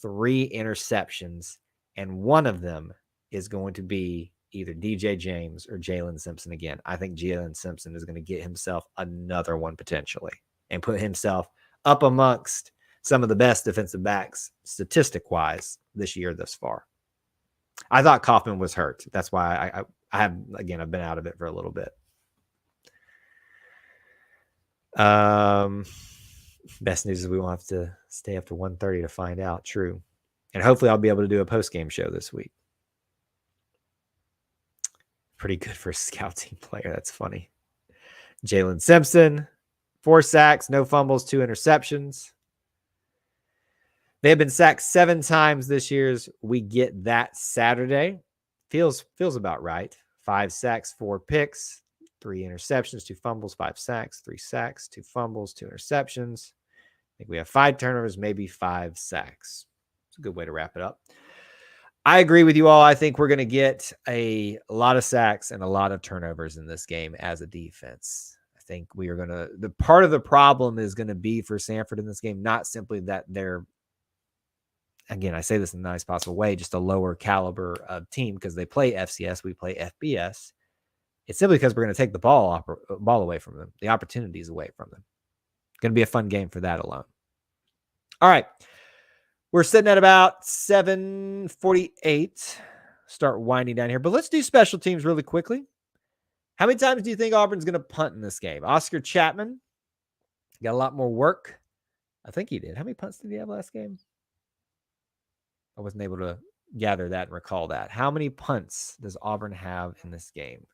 3 interceptions, and one of them is going to be either DJ James or Jalen Simpson again. I think Jalen Simpson is going to get himself another one potentially and put himself up amongst some of the best defensive backs statistic-wise this year thus far. I thought Kaufman was hurt. That's why I have, again, I've been out of it for a little bit. Best news is we won't have to stay up to 1:30 to find out. True. And hopefully I'll be able to do a post-game show this week. Pretty good for a scout team player. That's funny. Jalen Simpson, 4 sacks, no fumbles, 2 interceptions. They have been sacked 7 times this year. We get that Saturday. Feels about right. 5 sacks, 4 picks, 3 interceptions, 2 fumbles, 5 sacks, 3 sacks, 2 fumbles, 2 interceptions. I think we have 5 turnovers, maybe 5 sacks. It's a good way to wrap it up. I agree with you all. I think we're going to get a lot of sacks and a lot of turnovers in this game as a defense. I think we are going to, the part of the problem is going to be for Samford in this game, not simply that they're, again, I say this in the nice possible way, just a lower caliber of team because they play FCS, we play FBS. It's simply because we're going to take the ball away from them, the opportunities away from them. It's going to be a fun game for that alone. All right. We're sitting at about 7:48. Start winding down here. But let's do special teams really quickly. How many times do you think Auburn's going to punt in this game? Oscar Chapman got a lot more work. I think he did. How many punts did he have last game? I wasn't able to gather that and recall that. How many punts does Auburn have in this game?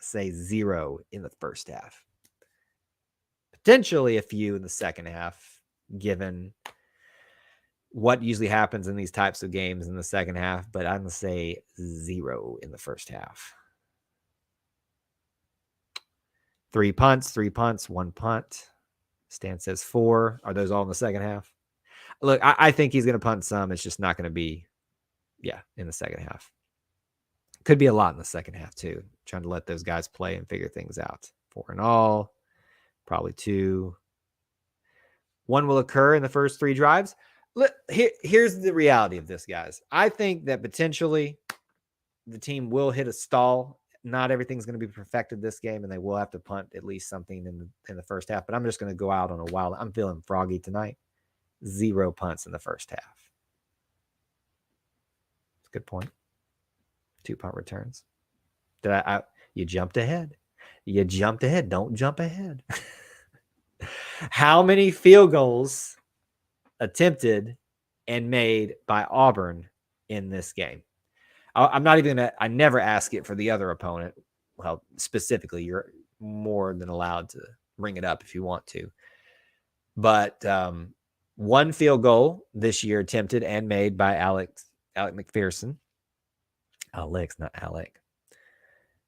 Say 0 in the first half. Potentially a few in the second half, given what usually happens in these types of games in the second half, but I'm going to say 0 in the first half. 3 punts, 1 punt. Stan says 4. Are those all in the second half? Look, I think he's going to punt some. It's just not going to be, in the second half. Could be a lot in the second half, too. Trying to let those guys play and figure things out. 4 in all. probably 2. 1 will occur in the first 3 drives. Here's the reality of this, guys. I think that potentially the team will hit a stall. Not everything's going to be perfected this game, and they will have to punt at least something in the first half. But I'm just going to go out on a wild. I'm feeling froggy tonight. 0 punts in the first half. That's a good point. 2 punt returns. You jumped ahead. You jumped ahead. Don't jump ahead. How many field goals attempted and made by Auburn in this game? I'm not even I never ask it for the other opponent. Well, specifically, you're more than allowed to bring it up if you want to. But 1 field goal this year attempted and made by Alec McPherson. Alex, not Alec.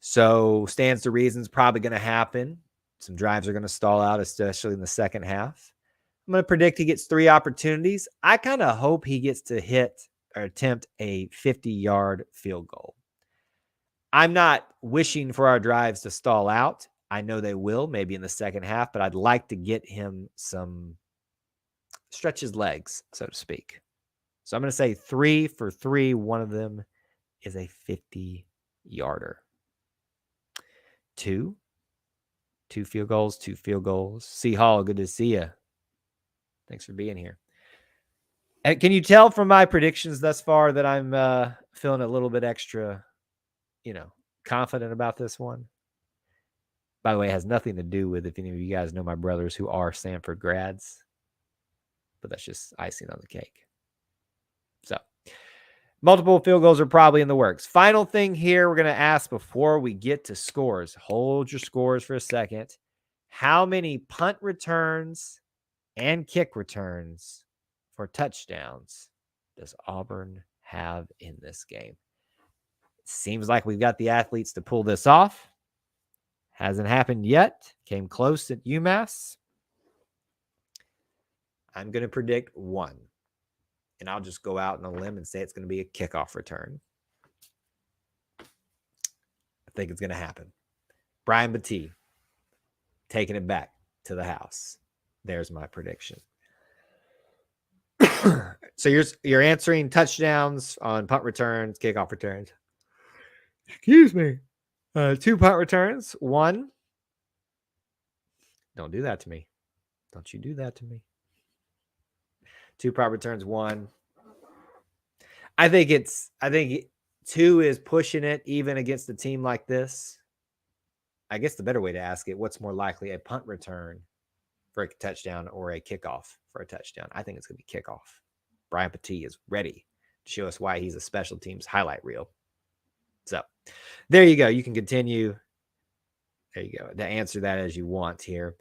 So stands to reason it's probably going to happen. Some drives are going to stall out, especially in the second half. I'm going to predict he gets 3 opportunities. I kind of hope he gets to hit or attempt a 50-yard field goal. I'm not wishing for our drives to stall out. I know they will, maybe in the second half, but I'd like to get him some stretch his legs, so to speak. So I'm going to say 3 for 3. One of them is a 50-yarder. 2 field goals, 2 field goals. C. Hall, good to see you. Thanks for being here. And can you tell from my predictions thus far that I'm feeling a little bit extra, confident about this one? By the way, it has nothing to do with if any of you guys know my brothers who are Samford grads, but that's just icing on the cake. So, multiple field goals are probably in the works. Final thing here we're going to ask before we get to scores. Hold your scores for a second. How many punt returns and kick returns for touchdowns does Auburn have in this game? It seems like we've got the athletes to pull this off. Hasn't happened yet. Came close at UMass. I'm going to predict 1. And I'll just go out on a limb and say it's going to be a kickoff return. I think it's going to happen. Brian Battie taking it back to the house. There's my prediction. So you're answering touchdowns on punt returns, kickoff returns. Excuse me. 2 punt returns. 1. Don't do that to me. Don't you do that to me. 2 punt returns. 1. I think 2 is pushing it even against a team like this. I guess the better way to ask it, what's more likely, a punt return for a touchdown or a kickoff for a touchdown? I think it's going to be kickoff. Brian Battie is ready to show us why he's a special teams highlight reel. So there you go. You can continue. There you go. To answer that as you want here.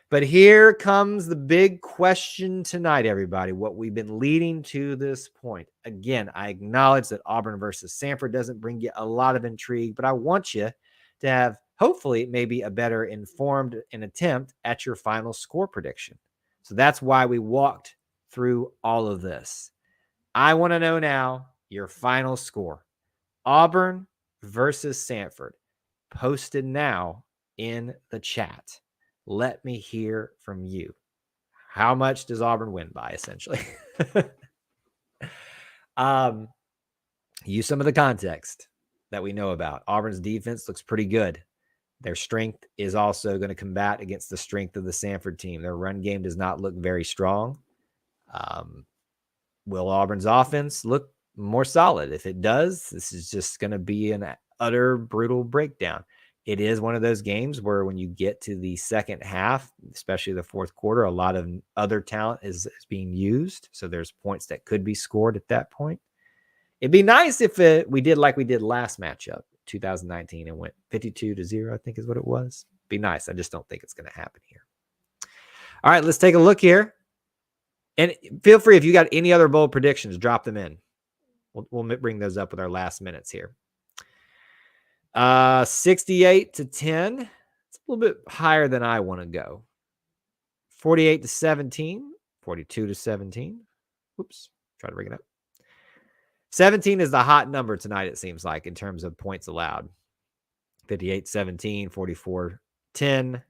But here comes the big question tonight, everybody, what we've been leading to this point. Again, I acknowledge that Auburn versus Samford doesn't bring you a lot of intrigue, but I want you to have, hopefully, maybe a better informed an attempt at your final score prediction. So that's why we walked through all of this. I want to know now your final score. Auburn versus Samford. Posted now in the chat. Let me hear from you. How much does Auburn win by, essentially? Use some of the context that we know about. Auburn's defense looks pretty good. Their strength is also going to combat against the strength of the Samford team. Their run game does not look very strong. Will Auburn's offense look more solid? If it does, this is just going to be an utter brutal breakdown. It is one of those games where when you get to the second half, especially the fourth quarter, a lot of other talent is being used. So there's points that could be scored at that point. It'd be nice if we did like we did last matchup, 2019, and went 52-0, I think is what it was. Be nice. I just don't think it's going to happen here. All right, let's take a look here. And feel free, if you got any other bold predictions, drop them in. We'll bring those up with our last minutes here. 68-10. It's a little bit higher than I want to go. 48-17. 42-17. Oops. Try to bring it up. 17 is the hot number tonight, it seems like, in terms of points allowed. 58-17, 44-10.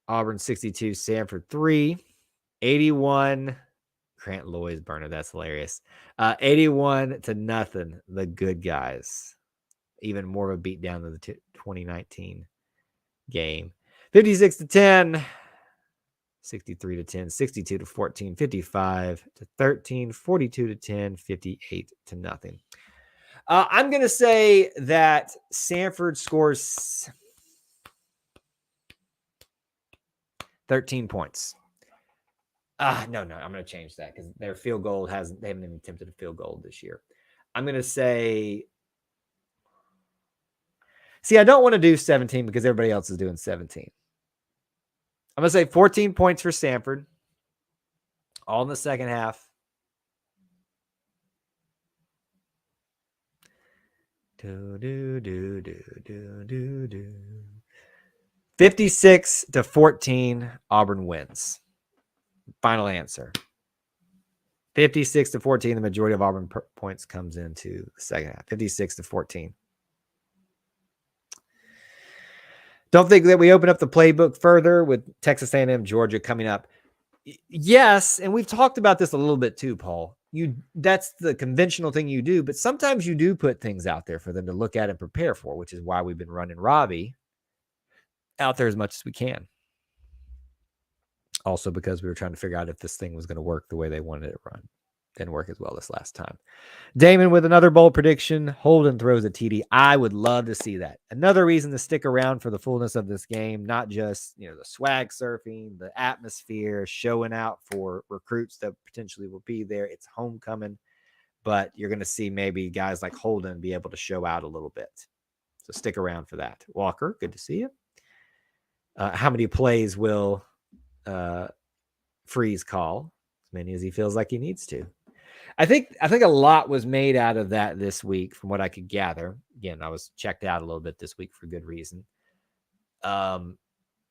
Auburn 62, Samford 3. 81. Grant Lloyd's burner. That's hilarious. 81-0. The good guys. Even more of a beatdown than the 2019 game. 56-10. 63-10, 62-14, 55-13, 42-10, 58-0. I'm going to say that Samford scores 13 points. No, I'm going to change that because their field goal they haven't even attempted a field goal this year. I'm going to say, I don't want to do 17 because everybody else is doing 17. I'm going to say 14 points for Samford, all in the second half. 56-14, Auburn wins. Final answer. 56-14, the majority of Auburn points comes into the second half. 56-14. Don't think that we open up the playbook further with Texas A&M, Georgia coming up. Yes, and we've talked about this a little bit too, Paul. That's the conventional thing you do, but sometimes you do put things out there for them to look at and prepare for, which is why we've been running Robbie out there as much as we can. Also because we were trying to figure out if this thing was going to work the way they wanted it to run. Didn't work as well this last time. Damon with another bold prediction. Holden throws a TD. I would love to see that. Another reason to stick around for the fullness of this game, not just, the swag surfing, the atmosphere, showing out for recruits that potentially will be there. It's homecoming, but you're going to see maybe guys like Holden be able to show out a little bit. So stick around for that. Walker, good to see you. How many plays will Freeze call? As many as he feels like he needs to. I think a lot was made out of that this week from what I could gather. Again, I was checked out a little bit this week for good reason.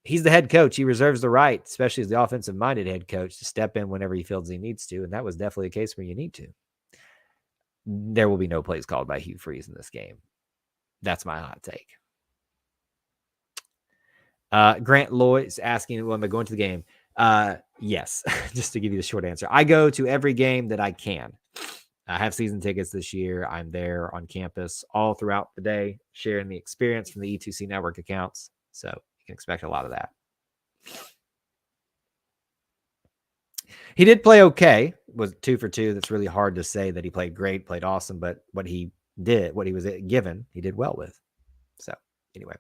He's the head coach. He reserves the right, especially as the offensive-minded head coach, to step in whenever he feels he needs to, and that was definitely a case where you need to. There will be no plays called by Hugh Freeze in this game. That's my hot take. Grant Lloyd is asking, am I going to the game? Yes, just to give you the short answer. I go to every game that I can. I have season tickets this year. I'm there on campus all throughout the day, sharing the experience from the E2C network accounts. So you can expect a lot of that. He did play okay. Was 2 for 2. That's really hard to say that he played great, played awesome, but what he was given, he did well with. So anyway.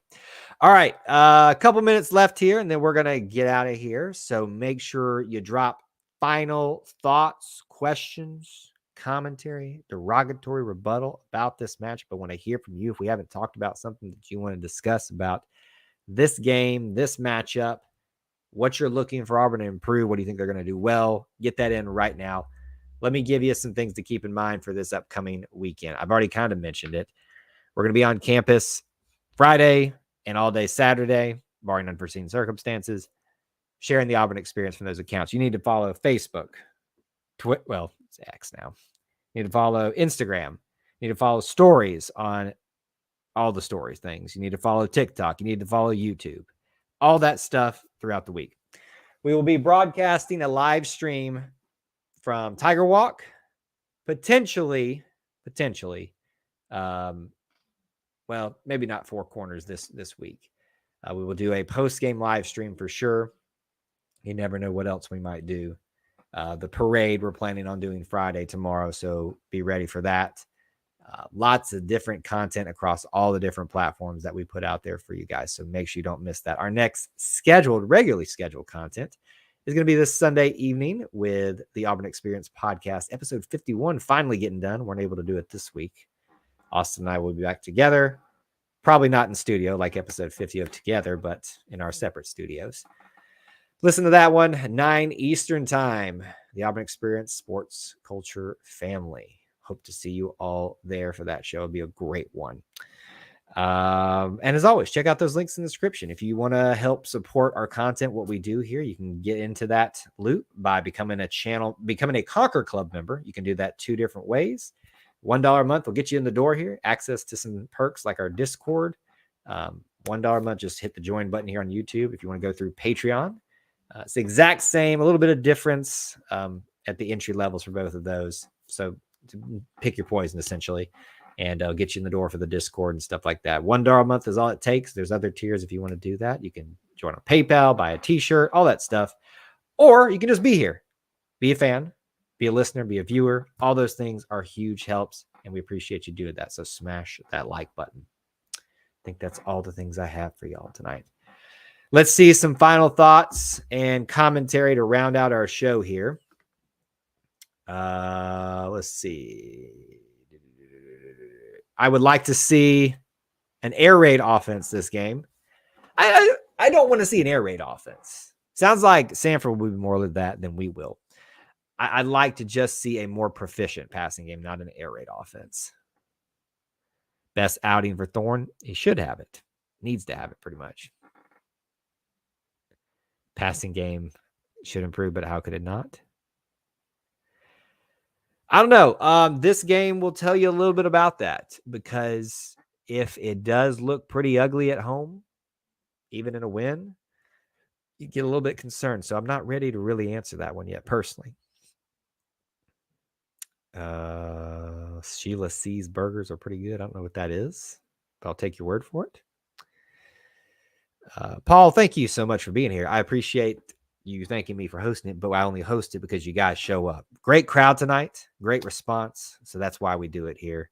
All right. A couple minutes left here, and then we're going to get out of here. So make sure you drop final thoughts, questions, commentary, derogatory rebuttal about this match. But I want to hear from you if we haven't talked about something that you want to discuss about this game, this matchup, what you're looking for Auburn to improve. What do you think they're going to do well? Get that in right now. Let me give you some things to keep in mind for this upcoming weekend. I've already kind of mentioned it. We're going to be on campus Friday and all day Saturday, barring unforeseen circumstances, sharing the Auburn experience from those accounts. You need to follow Facebook, it's X now. You need to follow Instagram. You need to follow stories on all the stories things. You need to follow TikTok. You need to follow YouTube. All that stuff throughout the week. We will be broadcasting a live stream from Tiger Walk, potentially, maybe not Four Corners this week. We will do a post-game live stream for sure. You never know what else we might do. The parade we're planning on doing Friday tomorrow, so be ready for that. Lots of different content across all the different platforms that we put out there for you guys, so make sure you don't miss that. Our next regularly scheduled content is going to be this Sunday evening with the Auburn Experience podcast, episode 51, finally getting done. Weren't able to do it this week. Austin and I will be back together, probably not in studio like episode 50 of Together, but in our separate studios. Listen to that one, 9 Eastern time, the Auburn Experience Sports Culture Family. Hope to see you all there for that show. It'll be a great one. And as always, check out those links in the description. If you want to help support our content, what we do here, you can get into that loop by becoming a Conquer Club member. You can do that 2 different ways. $1 a month will get you in the door here, access to some perks like our Discord, $1 a month, just hit the join button here on YouTube. If you want to go through Patreon, it's the exact same, a little bit of difference at the entry levels for both of those. So pick your poison, essentially, and I'll get you in the door for the Discord and stuff like that. $1 a month is all it takes. There's other tiers if you want to do that. You can join on PayPal, buy a t-shirt, all that stuff. Or you can just be here, be a fan, be a listener, be a viewer. All those things are huge helps, and we appreciate you doing that. So smash that like button. I think that's all the things I have for y'all tonight. Let's see some final thoughts and commentary to round out our show here. Let's see. I would like to see an air raid offense this game. I don't want to see an air raid offense. Sounds like Samford will be more of that than we will. I'd like to just see a more proficient passing game, not an air raid offense. Best outing for Thorne. He should have it. Needs to have it pretty much. Passing game should improve, but how could it not? I don't know. This game will tell you a little bit about that, because if it does look pretty ugly at home, even in a win, you get a little bit concerned. So I'm not ready to really answer that one yet, personally. Sheila C's burgers are pretty good. I don't know what that is, but I'll take your word for it. Paul, thank you so much for being here. I appreciate you thanking me for hosting it, but I only host it because you guys show up. Great crowd tonight. Great response. So that's why we do it here.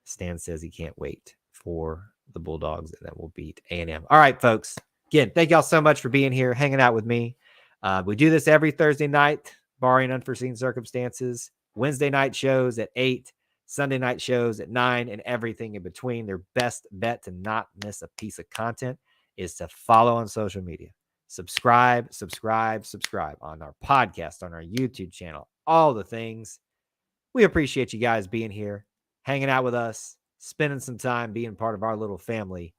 Stan says he can't wait for the Bulldogs that will beat A&M. All right, folks. Again, thank y'all so much for being here, hanging out with me. We do this every Thursday night, barring unforeseen circumstances. Wednesday night shows at 8, Sunday night shows at 9, and everything in between. Their best bet to not miss a piece of content is to follow on social media. Subscribe on our podcast, on our YouTube channel, all the things. We appreciate you guys being here, hanging out with us, spending some time being part of our little family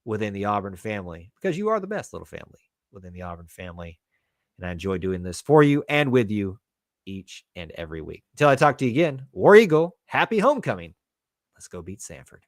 within the Auburn family, because you are the best little family within the Auburn family. And I enjoy doing this for you and with you each and every week. Until I talk to you again, War Eagle, happy homecoming. Let's go beat Samford.